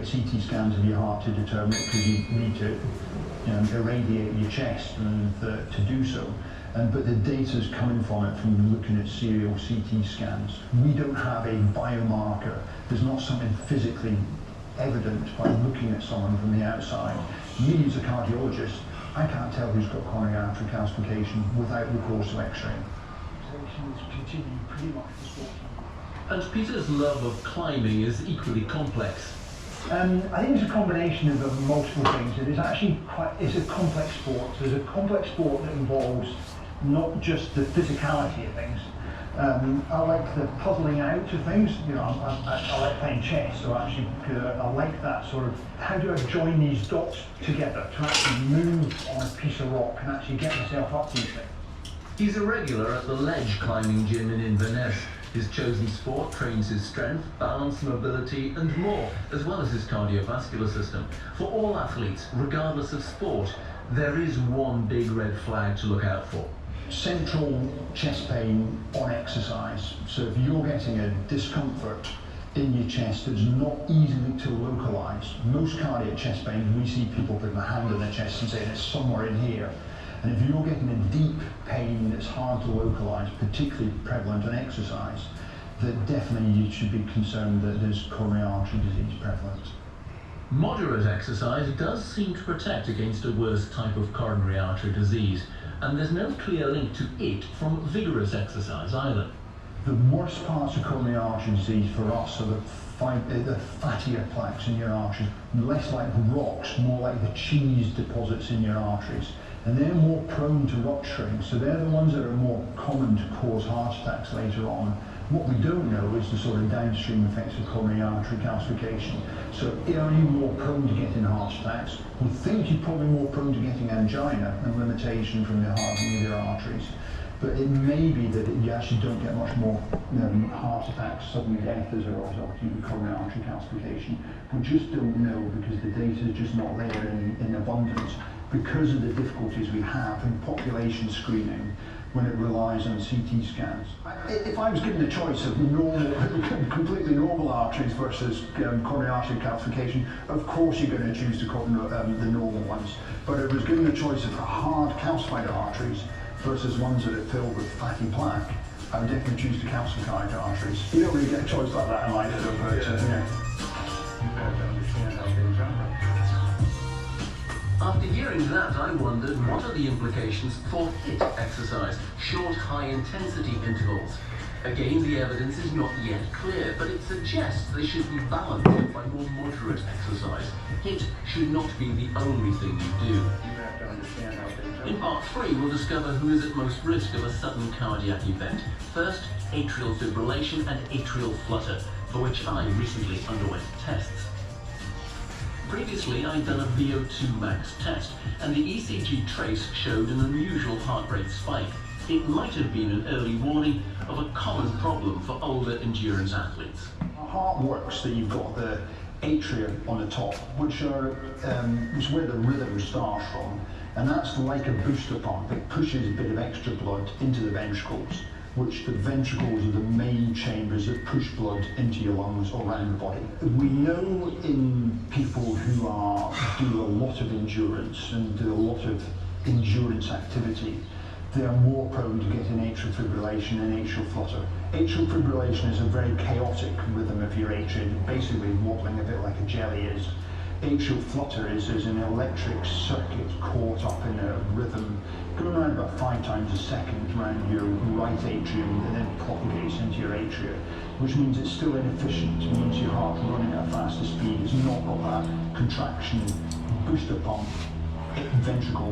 CT scans of your heart to determine it, because you need to irradiate your chest and to do so. But the data's coming from it from looking at serial CT scans. We don't have a biomarker. There's not something physically evident by looking at someone from the outside. Me as a cardiologist, I can't tell who's got coronary artery calcification without recourse to X-ray. And Peter's love of climbing is equally complex. I think it's a combination of multiple things. It is actually it's a complex sport. There's a complex sport that involves not just the physicality of things. I like the puzzling out of things. I like playing chess, so actually I like that sort of, how do I join these dots together to actually move on a piece of rock and actually get myself up these things. He's a regular at the ledge climbing gym in Inverness. His chosen sport trains his strength, balance, mobility and more, as well as his cardiovascular system. For all athletes, regardless of sport, there is one big red flag to look out for. Central chest pain on exercise. So if you're getting a discomfort in your chest that's not easily to localize, most cardiac chest pain, we see people putting a hand on their chest and saying it's somewhere in here. And if you're getting a deep pain that's hard to localize, particularly prevalent on exercise, that definitely you should be concerned that there's coronary artery disease prevalent. Moderate exercise does seem to protect against a worse type of coronary artery disease, and there's no clear link to it from vigorous exercise either. The worst parts of coronary artery disease for us are the fattier plaques in your arteries, less like rocks, more like the cheese deposits in your arteries. And they're more prone to rupturing, so they're the ones that are more common to cause heart attacks later on. What we don't know is the sort of downstream effects of coronary artery calcification. So are you more prone to getting heart attacks? We think you're probably more prone to getting angina and limitation from the hardening of your arteries. But it may be that you actually don't get much more heart attacks, sudden death as a result of coronary artery calcification. We just don't know because the data is just not there in abundance, because of the difficulties we have in population screening when it relies on CT scans. If I was given the choice of completely normal arteries versus coronary artery calcification, of course you're going to choose the normal ones. But if I was given the choice of hard calcified arteries versus ones that are filled with fatty plaque, I would definitely choose the calcified arteries. You don't really get a choice like that in life, but After hearing that, I wondered what are the implications for HIIT exercise, short high-intensity intervals. Again, the evidence is not yet clear, but it suggests they should be balanced by more moderate exercise. HIIT should not be the only thing you do. In part 3, we'll discover who is at most risk of a sudden cardiac event. First, atrial fibrillation and atrial flutter, for which I recently underwent tests. Previously, I'd done a VO2 max test, and the ECG trace showed an unusual heart rate spike. It might have been an early warning of a common problem for older endurance athletes. Our heart works that you've got the atria on the top, which is where the rhythm starts from, and that's like a booster pump. It pushes a bit of extra blood into the ventricles, which the ventricles are the main chambers that push blood into your lungs or around the body. We know in people who do a lot of endurance and do a lot of endurance activity, they are more prone to getting atrial fibrillation and atrial flutter. Atrial fibrillation is a very chaotic rhythm of your atria, basically wobbling a bit like a jelly is. Atrial flutter is an electric circuit caught up in a rhythm going around about 5 times a second around your right atrium and then propagates into your atria, which means it's still inefficient. It means your heart's running at a faster speed. It's not got that contraction booster pump ventricle